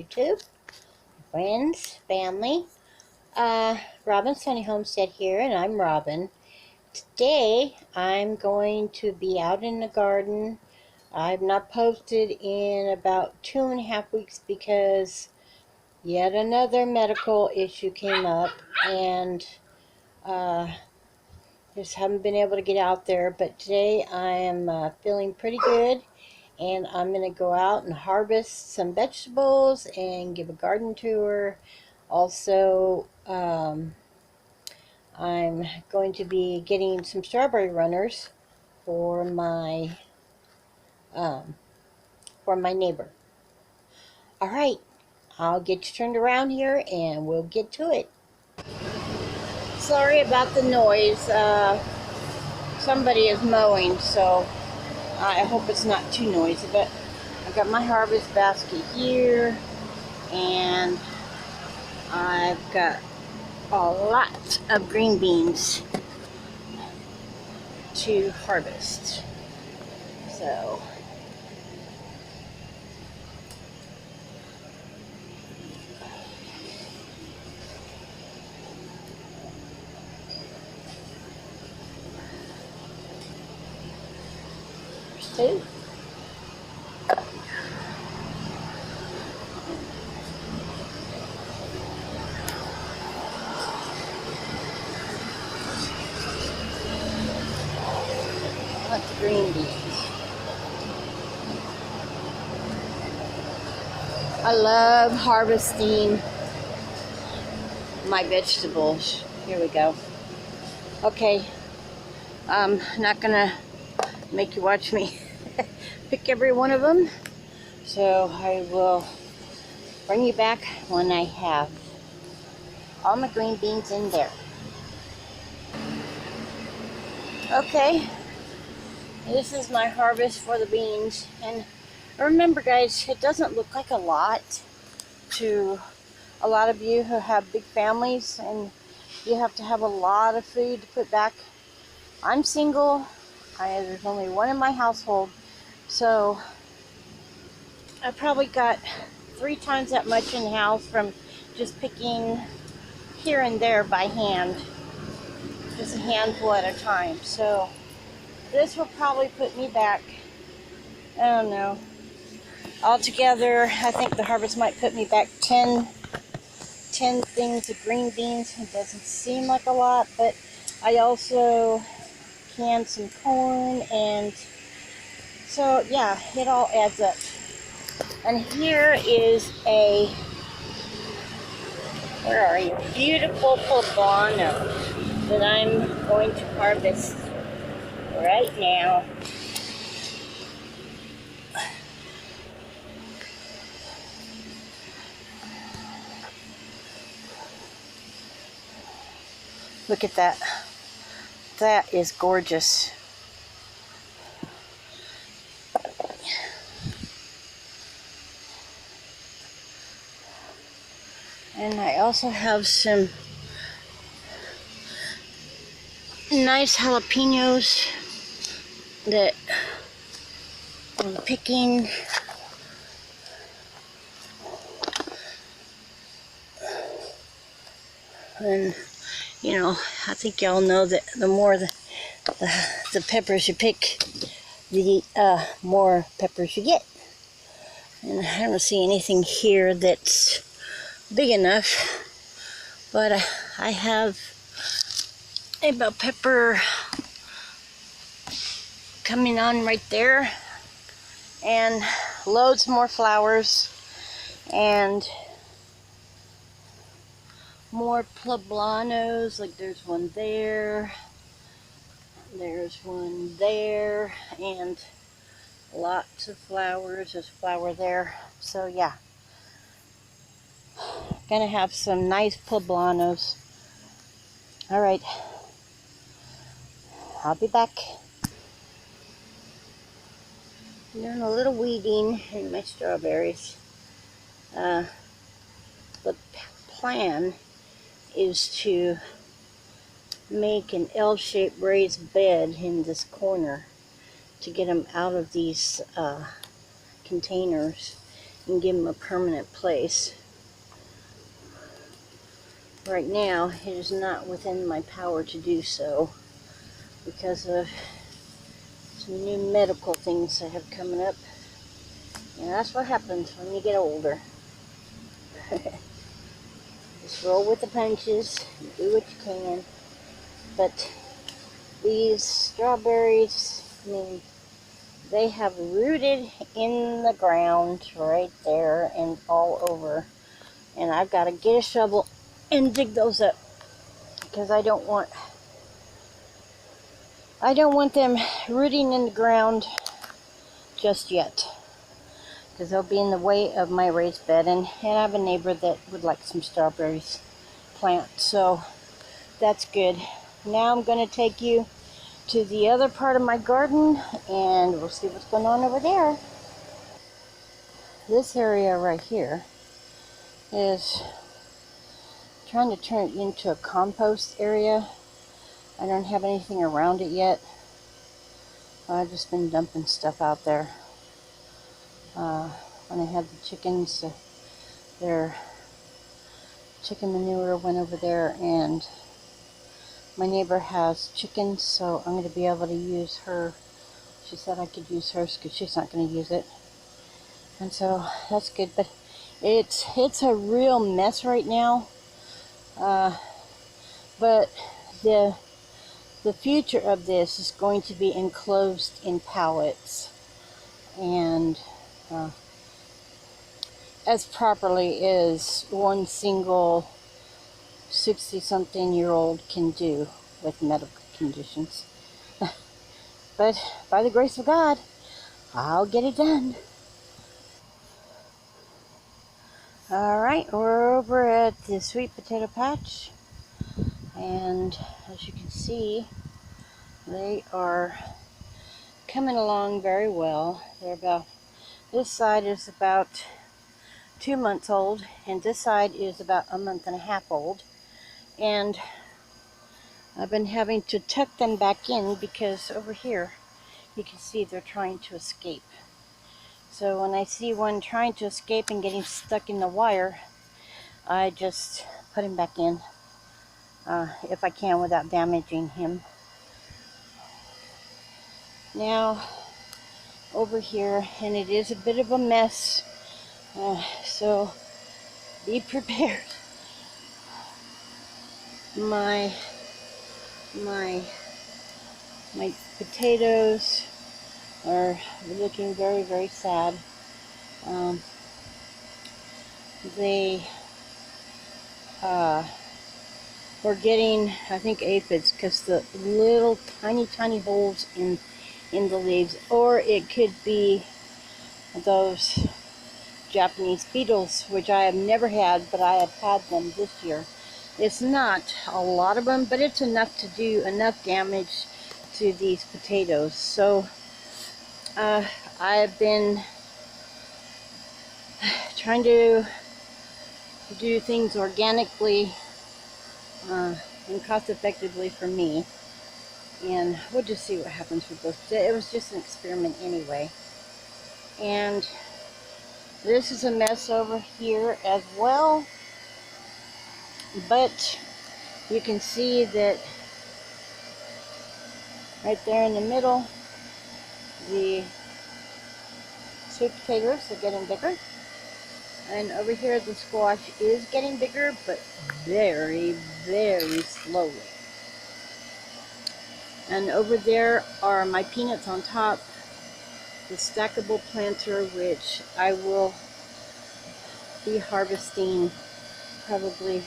YouTube, friends, family. Robin Sunny Homestead here, and I'm Robin. Today, I'm going to be out in the garden. I've not posted in about 2.5 weeks because yet another medical issue came up, and just haven't been able to get out there. But today, I am feeling pretty good. And I'm going to go out and harvest some vegetables and give a garden tour. Also, I'm going to be getting some strawberry runners for my neighbor. All right, I'll get you turned around here and we'll get to it. Sorry about the noise. Somebody is mowing, so I hope it's not too noisy, but I got my harvest basket here, and I've got a lot of green beans to harvest. So, there's two. Lots of green beans. I love harvesting my vegetables. Here we go. Okay, I'm not gonna make you watch me pick every one of them, so I will bring you back when I have all my green beans in there. Okay, this is my harvest for the beans, and remember guys, it doesn't look like a lot to a lot of you who have big families and you have to have a lot of food to put back. I'm single. There's only one in my household, so I probably got 3 times that much in the house from just picking here and there by hand, just a handful at a time. So this will probably put me back, I don't know, altogether I think the harvest might put me back 10 things of green beans. It doesn't seem like a lot, but I also canned some corn, and so yeah, it all adds up. And here is a, where are you? Beautiful plabano that I'm going to harvest right now. Look at that. That is gorgeous. And I also have some nice jalapenos that I'm picking. And you know, I think y'all know that the more the peppers you pick, the more peppers you get. And I don't see anything here that's big enough, but I have a bell pepper coming on right there, and loads more flowers, and more plablanos. Like there's one there, there's one there, and lots of flowers. There's a flower there. So yeah, gonna have some nice plablanos. All right, I'll be back. Doing a little weeding in my strawberries. The plan is to make an L-shaped raised bed in this corner to get them out of these containers, and give them a permanent place. Right now, it is not within my power to do so because of some new medical things I have coming up. And that's what happens when you get older. Just roll with the punches, do what you can. But these strawberries, I mean, they have rooted in the ground right there and all over. And I've got to get a shovel and dig those up because I don't want them rooting in the ground just yet, because they'll be in the way of my raised bed, and I have a neighbor that would like some strawberries plant, so that's good. Now I'm going to take you to the other part of my garden and we'll see what's going on over there. This area right here is trying to turn it into a compost area. I don't have anything around it yet. I've just been dumping stuff out there. When I had the chickens, their chicken manure went over there, and my neighbor has chickens, so I'm going to be able to use her. She said I could use hers because she's not going to use it. And so that's good, but it's a real mess right now. But the future of this is going to be enclosed in pallets, and as properly as one single 60-something-year-old can do with medical conditions. But by the grace of God, I'll get it done. Alright, we're over at the sweet potato patch, and as you can see, they are coming along very well. This side is about 2 months old, and this side is about a month and a half old, and I've been having to tuck them back in because over here you can see they're trying to escape. So when I see one trying to escape and getting stuck in the wire, I just put him back in if I can without damaging him. Now over here, and it is a bit of a mess, so be prepared. My potatoes are looking very, very sad. They were getting, I think, aphids because the little tiny holes in the leaves, or it could be those Japanese beetles, which I have never had, but I have had them this year. It's not a lot of them, but it's enough to do enough damage to these potatoes. So I've been trying to do things organically and cost effectively for me, and we'll just see what happens with those. It was just an experiment anyway. And this is a mess over here as well, but you can see that right there in the middle, the sweet potatoes are getting bigger, and over here the squash is getting bigger, but very, very slowly. And over there are my peanuts on top, the stackable planter, which I will be harvesting probably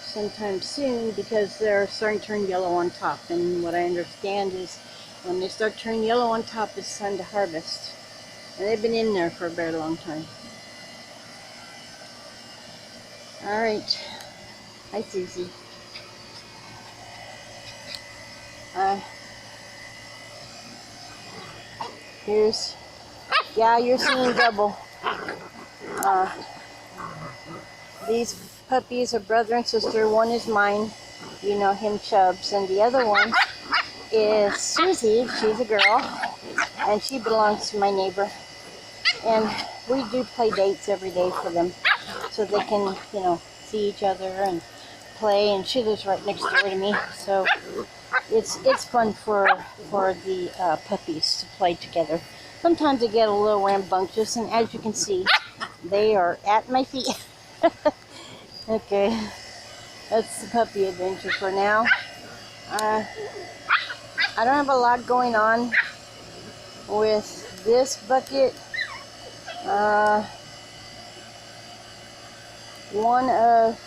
sometime soon because they're starting to turn yellow on top. And what I understand is when they start turning yellow on top, it's time to harvest. And they've been in there for a very long time. Alright. Hi, Susie. You're seeing double. These puppies are brother and sister. One is mine, you know him, Chubbs, and the other one is Susie. She's a girl, and she belongs to my neighbor. And we do play dates every day for them, so they can, you know, see each other and play. And she lives right next door to me, so it's fun for the puppies to play together. Sometimes they get a little rambunctious, and as you can see, they are at my feet. Okay, that's the puppy adventure for now. I don't have a lot going on with this bucket. One of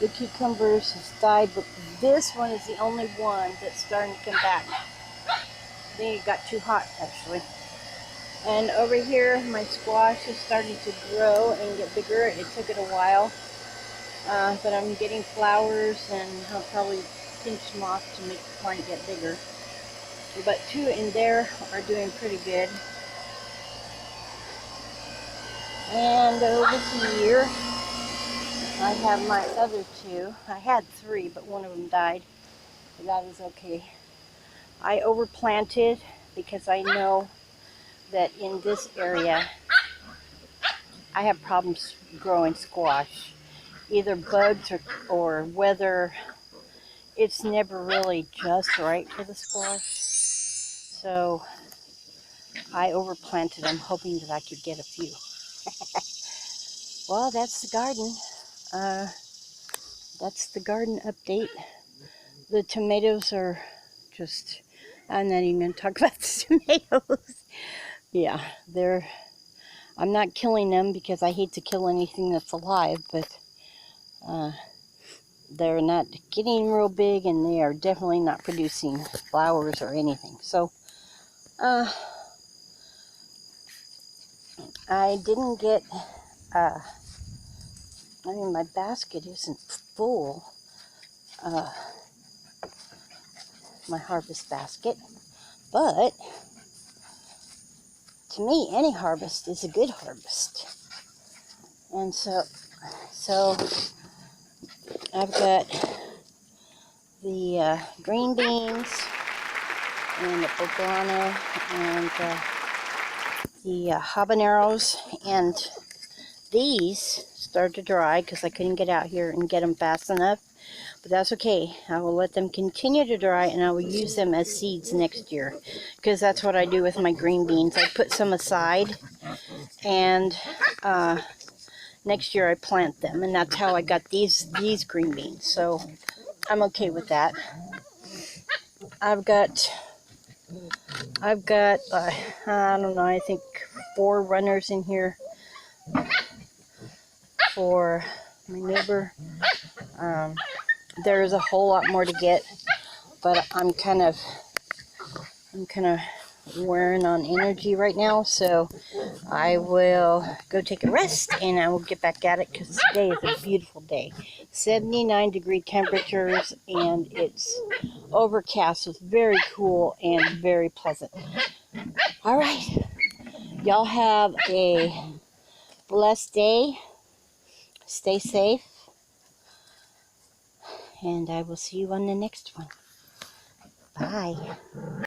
the cucumbers has died, but this one is the only one that's starting to come back. They got too hot, actually. And over here, my squash is starting to grow and get bigger. It took it a while, but I'm getting flowers, and I'll probably pinch them off to make the plant get bigger. But two in there are doing pretty good. And over here, I have my other two. I had three, but one of them died. But that is okay. I overplanted because I know that in this area I have problems growing squash. Either bugs or weather. It's never really just right for the squash. So I overplanted them, hoping that I could get a few. Well, that's the garden. That's the garden update. The tomatoes are just, I'm not even going to talk about the tomatoes. Yeah, I'm not killing them because I hate to kill anything that's alive, but they're not getting real big, and they are definitely not producing flowers or anything. So, I didn't get, my basket isn't full, my harvest basket, but to me, any harvest is a good harvest. And so I've got the green beans and the plabano and the habaneros, and these started to dry because I couldn't get out here and get them fast enough, but that's okay. I will let them continue to dry, and I will use them as seeds next year, because that's what I do with my green beans. I put some aside, and next year I plant them, and that's how I got these green beans. So I'm okay with that. I've got I don't know, I think 4 runners in here for my neighbor. There is a whole lot more to get, but I'm kind of wearing on energy right now, so I will go take a rest, and I will get back at it, because today is a beautiful day. 79-degree temperatures, and it's overcast. It's very cool and very pleasant. All right, y'all have a blessed day. Stay safe, and I will see you on the next one. Bye.